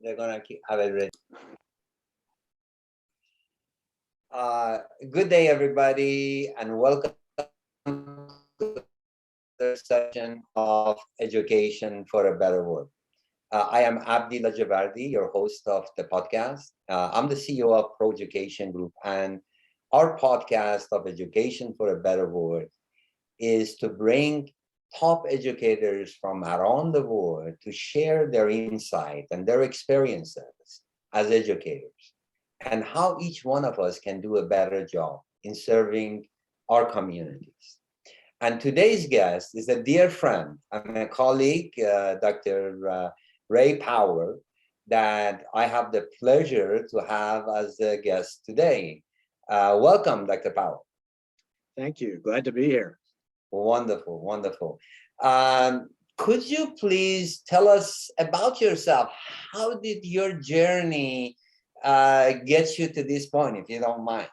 They're gonna have it ready. Good day, everybody, and welcome to the session of Education for a Better World. I am Abdi Lajavardi, your host of the podcast. I'm the CEO of Pro Education Group, and our podcast of Education for a Better World is to bring top educators from around the world to share their insight and their experiences as educators and how each one of us can do a better job in serving our communities. And today's guest is a dear friend and a colleague, Dr. Ray Power, that I have the pleasure to have as a guest today. Welcome, Dr. Power. Thank you. Glad to be here. Wonderful, wonderful. Could you please tell us about yourself? How did your journey get you to this point, if you don't mind?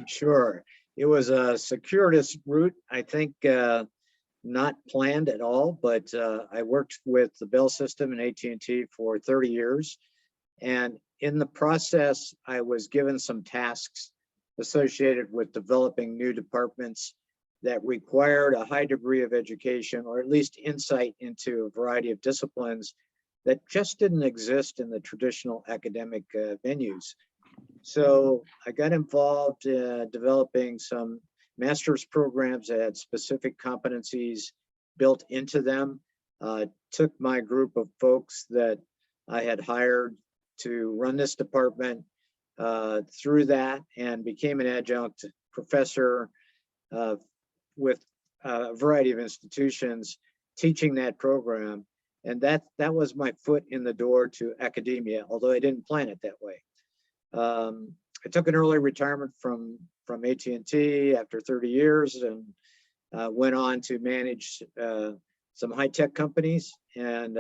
Sure. It was a circuitous route, I think, not planned at all, but I worked with the Bell System and AT&T for 30 years. And in the process, I was given some tasks associated with developing new departments that required a high degree of education, or at least insight into a variety of disciplines that just didn't exist in the traditional academic venues. So I got involved developing some master's programs that had specific competencies built into them, took my group of folks that I had hired to run this department through that and became an adjunct professor with a variety of institutions teaching that program. And that was my foot in the door to academia, although I didn't plan it that way. I took an early retirement from AT&T after 30 years and went on to manage some high-tech companies and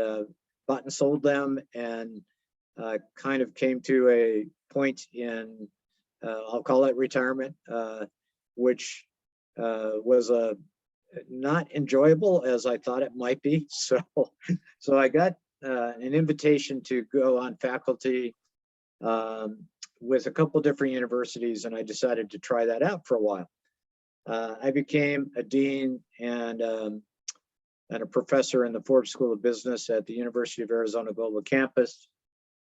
bought and sold them, and kind of came to a point in, I'll call it retirement, which was not enjoyable as I thought it might be. So I got an invitation to go on faculty with a couple different universities, and I decided to try that out for a while. I became a dean and a professor in the Forbes School of Business at the University of Arizona Global Campus.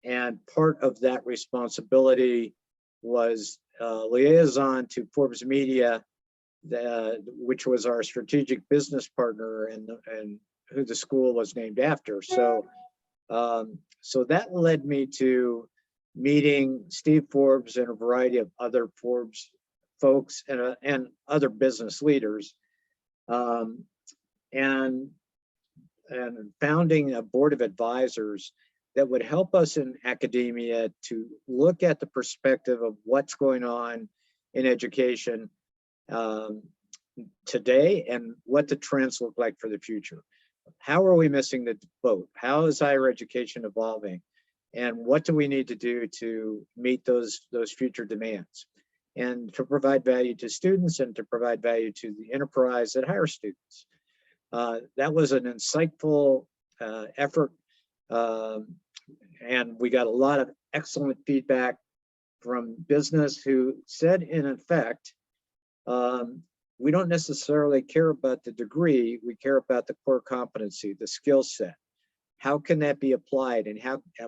And part of that responsibility was liaison to Forbes Media, which was our strategic business partner and who the school was named after. So that led me to meeting Steve Forbes and a variety of other Forbes folks and other business leaders, and founding a board of advisors that would help us in academia to look at the perspective of what's going on in education today and what the trends look like for the future. How are we missing the boat? How is higher education evolving? And what do we need to do to meet those future demands and to provide value to students and to provide value to the enterprise that hires students? That was an insightful effort, and we got a lot of excellent feedback from business who said, in effect, we don't necessarily care about the degree, we care about the core competency, the skill set. How can that be applied, and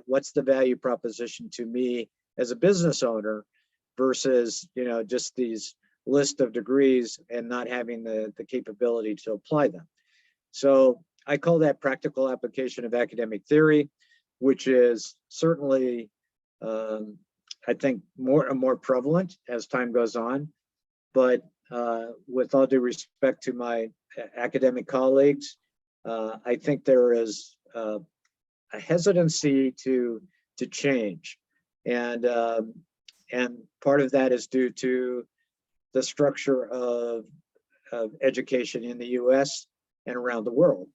what's the value proposition to me as a business owner versus just these list of degrees and not having the capability to apply them? So I call that practical application of academic theory, which is certainly I think more and more prevalent as time goes on. But with all due respect to my academic colleagues, I think there is a hesitancy to change, and part of that is due to the structure of education in the U.S. and around the world.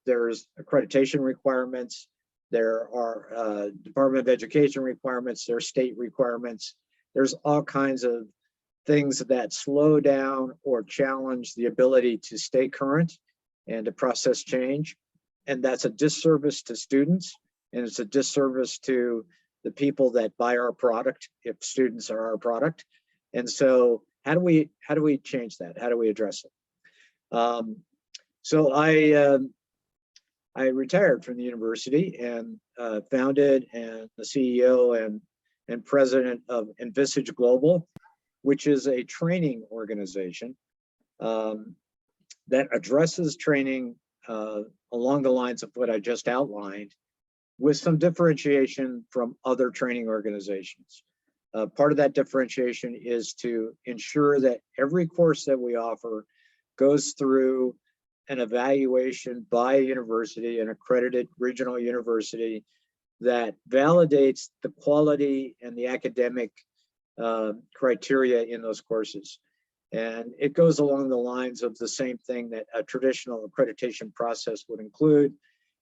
There's accreditation requirements, there are Department of Education requirements, there are state requirements. There's all kinds of things that slow down or challenge the ability to stay current and to process change. And that's a disservice to students and it's a disservice to the people that buy our product if students are our product. And so how do we change that? How do we address it? So I retired from the university and founded and the CEO and president of Envisage Global, which is a training organization that addresses training along the lines of what I just outlined, with some differentiation from other training organizations. Part of that differentiation is to ensure that every course that we offer goes through an evaluation by a university, an accredited regional university, that validates the quality and the academic criteria in those courses. And it goes along the lines of the same thing that a traditional accreditation process would include,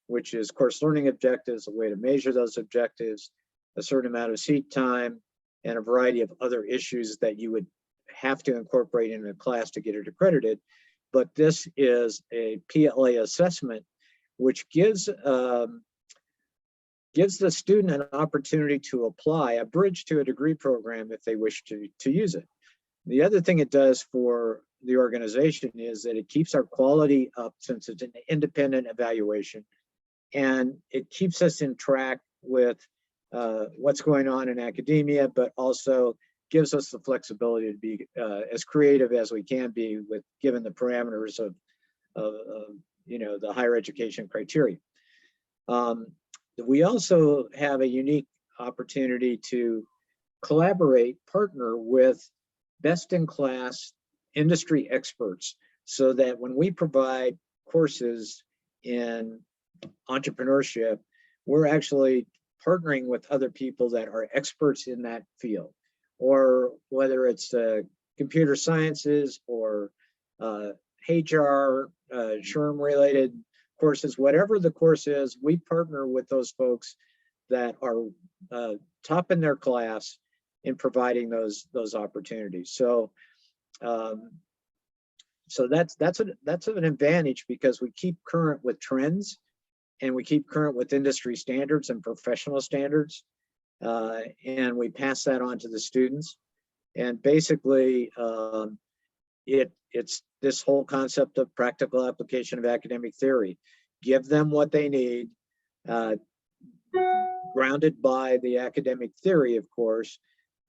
which is course learning objectives, a way to measure those objectives, a certain amount of seat time, and a variety of other issues that you would have to incorporate in a class to get it accredited. But this is a PLA assessment, which gives the student an opportunity to apply a bridge to a degree program if they wish to use it. The other thing it does for the organization is that it keeps our quality up, since it's an independent evaluation, and it keeps us in track with what's going on in academia, but also gives us the flexibility to be as creative as we can be with given the parameters of the higher education criteria. We also have a unique opportunity to collaborate, partner with best-in-class industry experts, so that when we provide courses in entrepreneurship, we're actually partnering with other people that are experts in that field, or whether it's computer sciences or HR, SHRM-related courses, whatever the course is, we partner with those folks that are top in their class in providing those opportunities. So, so that's an advantage, because we keep current with trends, and we keep current with industry standards and professional standards, and we pass that on to the students. And basically, it's this whole concept of practical application of academic theory. Give them what they need, grounded by the academic theory, of course,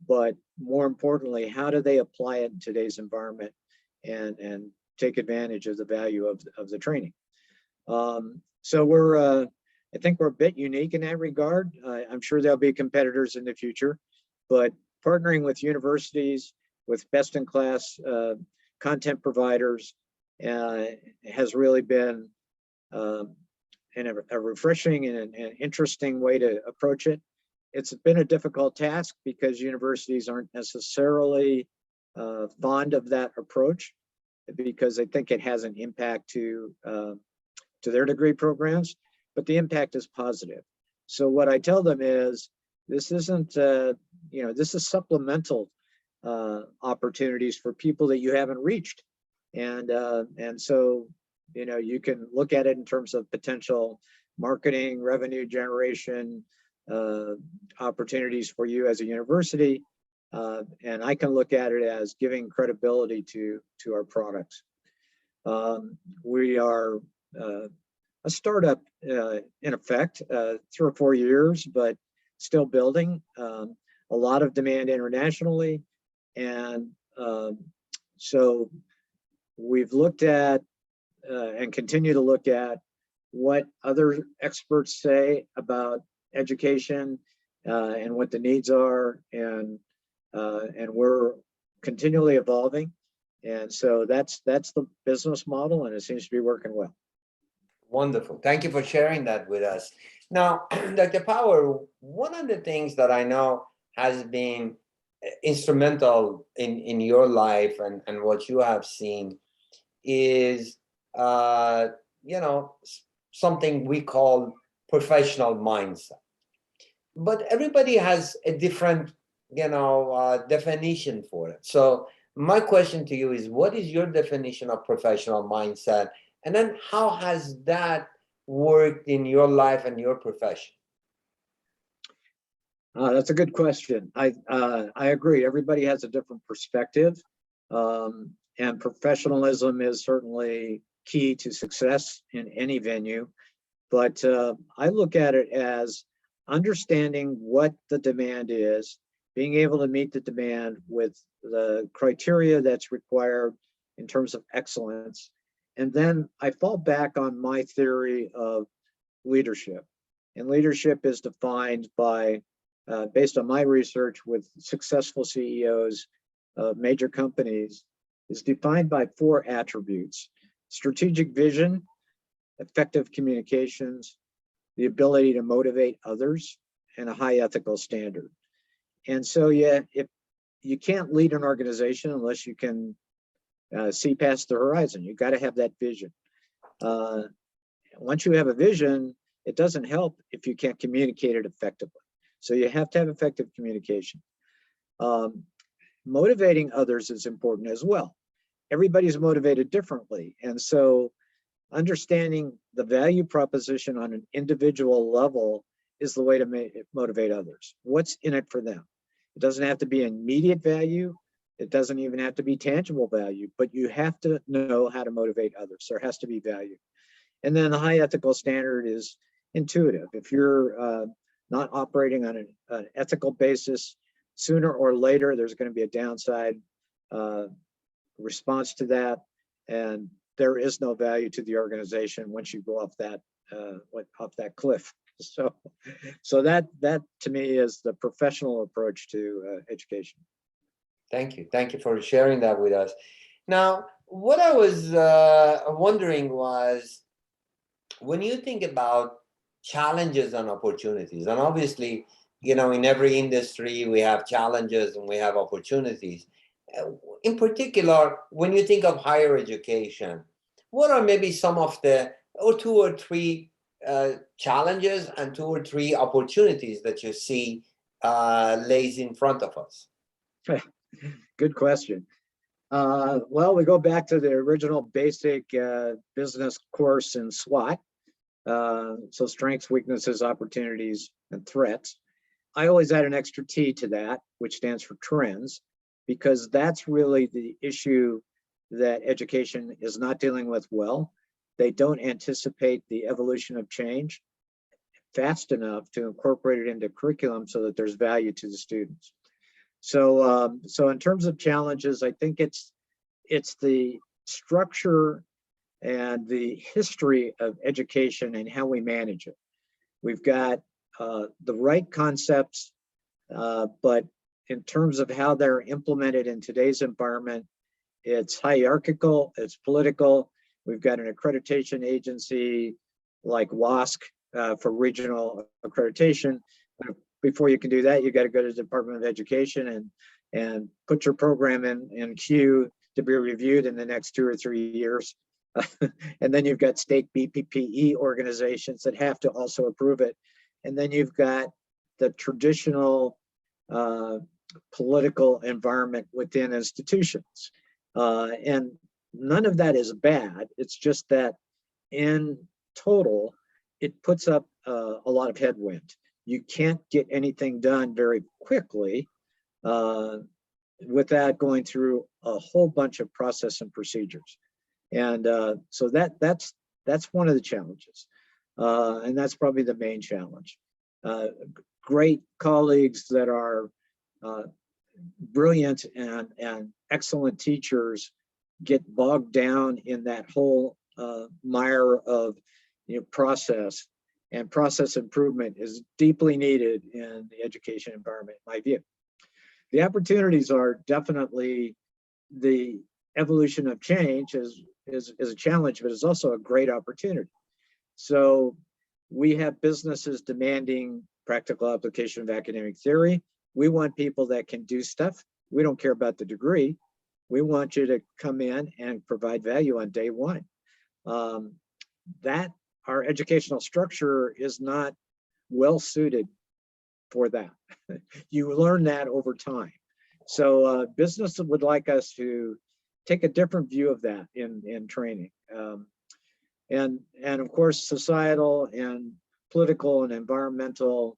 but more importantly, how do they apply it in today's environment and take advantage of the value of the training? So I think we're a bit unique in that regard. I'm sure there'll be competitors in the future, but partnering with universities, with best-in-class content providers has really been a refreshing and an interesting way to approach it. It's been a difficult task because universities aren't necessarily fond of that approach, because I think it has an impact to their degree programs, but the impact is positive. So what I tell them is, this isn't, this is supplemental opportunities for people that you haven't reached. And so, you can look at it in terms of potential marketing, revenue generation, opportunities for you as a university. And I can look at it as giving credibility to our products. We are a startup in effect, 3 or 4 years, but still building. A lot of demand internationally. And so we've looked at and continue to look at what other experts say about education and what the needs are, and we're continually evolving. And so that's the business model, and it seems to be working well. Wonderful. Thank you for sharing that with us. Now, Dr. Power, one of the things that I know has been instrumental in your life and what you have seen is, something we call professional mindset. But everybody has a different, definition for it. So my question to you is, what is your definition of professional mindset? And then how has that worked in your life and your profession? That's a good question. I agree. Everybody has a different perspective, and professionalism is certainly key to success in any venue. But I look at it as understanding what the demand is, being able to meet the demand with the criteria that's required in terms of excellence. And then I fall back on my theory of leadership. And leadership is defined by, based on my research with successful CEOs of major companies, is defined by 4 attributes: strategic vision, effective communications, the ability to motivate others, and a high ethical standard. And so, yeah, if you can't lead an organization unless you can see past the horizon, you've got to have that vision. Once you have a vision, it doesn't help if you can't communicate it effectively. So you have to have effective communication. Motivating others is important as well. Everybody's motivated differently. And so understanding the value proposition on an individual level is the way to motivate others. What's in it for them? It doesn't have to be immediate value. It doesn't even have to be tangible value, but you have to know how to motivate others. There has to be value. And then the high ethical standard is intuitive. If you're not operating on an ethical basis, sooner or later, there's going to be a downside response to that. And there is no value to the organization once you go off that cliff. So that to me is the professional approach to education. Thank you. Thank you for sharing that with us. Now, what I was wondering was, when you think about challenges and opportunities, and obviously, you know, in every industry, we have challenges and we have opportunities. In particular, when you think of higher education, what are maybe some of the 2 or 3 challenges and 2 or 3 opportunities that you see lays in front of us? Good question. Well, we go back to the original basic business course in SWOT. So strengths, weaknesses, opportunities, and threats. I always add an extra T to that, which stands for trends, because that's really the issue that education is not dealing with well. They don't anticipate the evolution of change fast enough to incorporate it into curriculum so that there's value to the students. So, so in terms of challenges, I think it's the structure and the history of education and how we manage it. We've got the right concepts, but in terms of how they're implemented in today's environment, it's hierarchical, it's political. We've got an accreditation agency like WASC for regional accreditation. Before you can do that, you got to go to the Department of Education and put your program in queue to be reviewed in the next 2 or 3 years. And then you've got state BPPE organizations that have to also approve it. And then you've got the traditional political environment within institutions. And none of that is bad. It's just that in total, it puts up a lot of headwind. You can't get anything done very quickly without going through a whole bunch of process and procedures. And so that's one of the challenges. And that's probably the main challenge. Great colleagues that are brilliant and excellent teachers get bogged down in that whole mire of process, and process improvement is deeply needed in the education environment, in my view. The opportunities are definitely the evolution of change is a challenge, but it's also a great opportunity. So we have businesses demanding practical application of academic theory. We want people that can do stuff. We don't care about the degree. We want you to come in and provide value on day one. That our educational structure is not well suited for that. You learn that over time. So business would like us to take a different view of that in training. And of course, societal and political and environmental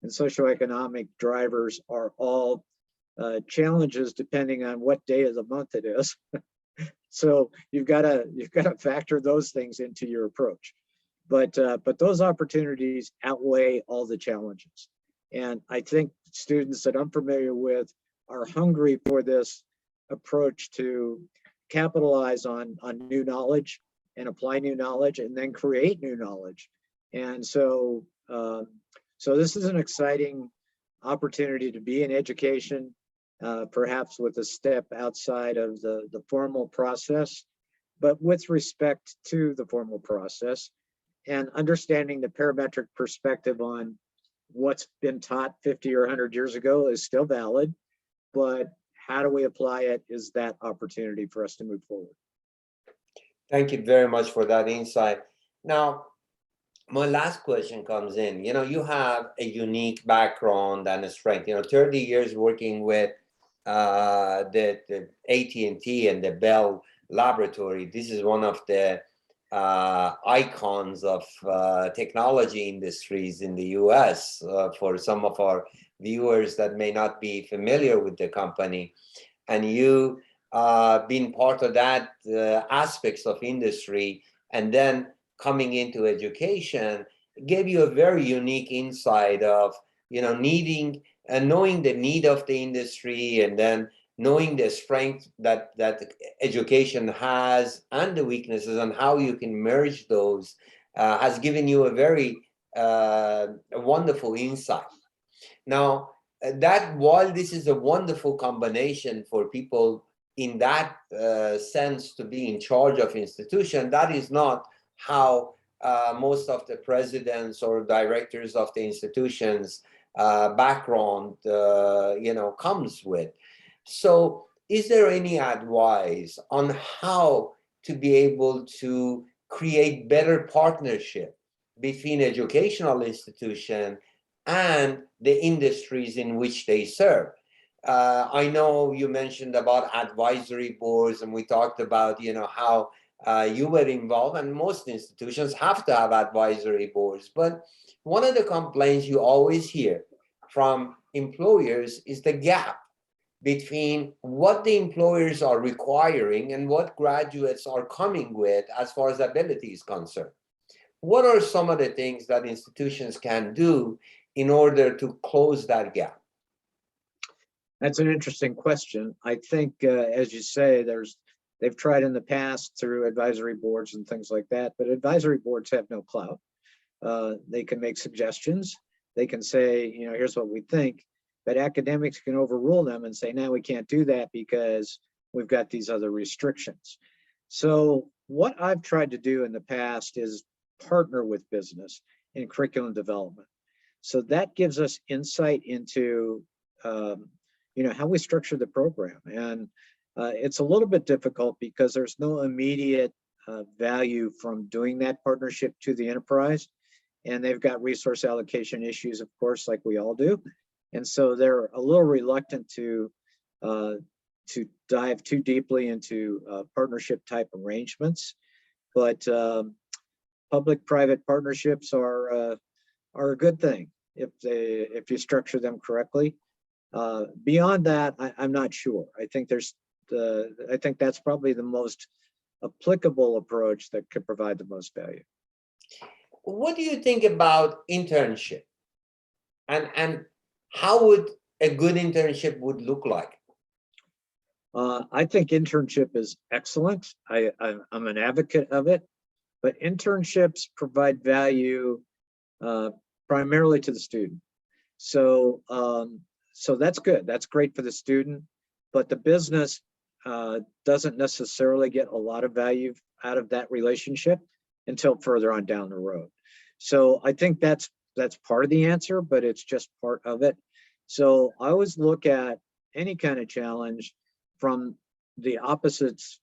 and socioeconomic drivers are all challenges depending on what day of the month it is. So you've got to factor those things into your approach. But those opportunities outweigh all the challenges. And I think students that I'm familiar with are hungry for this approach to capitalize on new knowledge and apply new knowledge and then create new knowledge. And so this is an exciting opportunity to be in education, perhaps with a step outside of the formal process, but with respect to the formal process and understanding the parametric perspective on what's been taught 50 or 100 years ago is still valid, but how do we apply it is that opportunity for us to move forward. Thank you very much for that insight. Now, my last question comes in. You have a unique background and a strength. 30 years working with the AT&T and the Bell Laboratory. This is one of the icons of technology industries in the US. For some of our viewers that may not be familiar with the company, and you being part of that aspects of industry and then coming into education gave you a very unique insight of needing and knowing the need of the industry, and then knowing the strength that education has and the weaknesses and how you can merge those has given you a very wonderful insight. Now, that while this is a wonderful combination for people in that sense to be in charge of institution, that is not how most of the presidents or directors of the institutions background comes with. So is there any advice on how to be able to create better partnership between educational institution and the industries in which they serve? I know you mentioned about advisory boards, and we talked about how you were involved, and most institutions have to have advisory boards. But one of the complaints you always hear from employers is the gap between what the employers are requiring and what graduates are coming with as far as ability is concerned. What are some of the things that institutions can do in order to close that gap? That's an interesting question. I think, as you say, they've tried in the past through advisory boards and things like that, but advisory boards have no clout. They can make suggestions. They can say, here's what we think, but academics can overrule them and say, no, we can't do that because we've got these other restrictions. So what I've tried to do in the past is partner with business in curriculum development. So that gives us insight into how we structure the program. And it's a little bit difficult because there's no immediate value from doing that partnership to the enterprise. And they've got resource allocation issues, of course, like we all do. And so they're a little reluctant to dive too deeply into partnership type arrangements. But public-private partnerships are a good thing if you structure them correctly. Beyond that, I'm not sure. I think that's probably the most applicable approach that could provide the most value. What do you think about internship, and how would a good internship would look like? I think internship is excellent. I'm an advocate of it, but internships provide value primarily to the student. So that's good. That's great for the student, but the business doesn't necessarily get a lot of value out of that relationship until further on down the road. So I think that's part of the answer, but it's just part of it. So I always look at any kind of challenge from the opposite's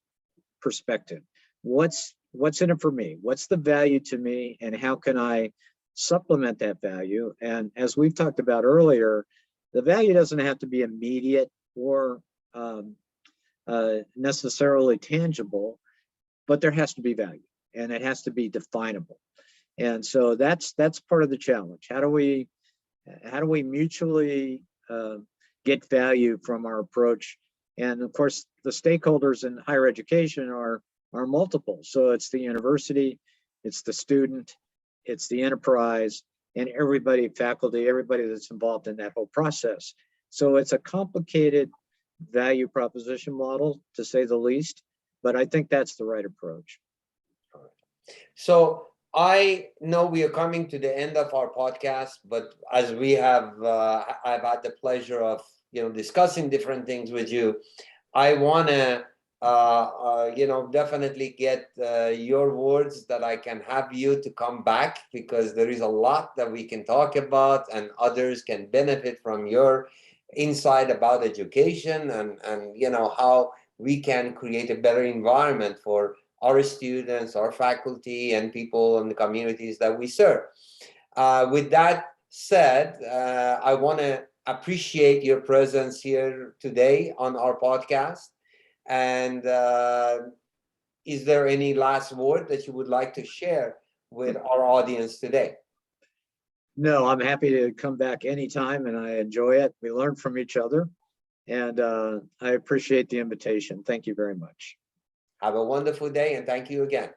perspective. What's in it for me? What's the value to me, and how can I supplement that value? And as we've talked about earlier, the value doesn't have to be immediate or necessarily tangible, but there has to be value, and it has to be definable. And so that's part of the challenge. How do we How do we mutually get value from our approach? And of course, the stakeholders in higher education are multiple. So it's the university, it's the student, it's the enterprise, and everybody, faculty, everybody that's involved in that whole process. So it's a complicated value proposition model, to say the least, but I think that's the right approach. So I know we are coming to the end of our podcast, but as we have, I've had the pleasure of discussing different things with you. I want to definitely get your words that I can have you to come back, because there is a lot that we can talk about, and others can benefit from your insight about education and how we can create a better environment for our students, our faculty, and people in the communities that we serve. With that said, I want to appreciate your presence here today on our podcast. And is there any last word that you would like to share with our audience today? No, I'm happy to come back anytime, and I enjoy it. We learn from each other, and I appreciate the invitation. Thank you very much. Have a wonderful day, and thank you again.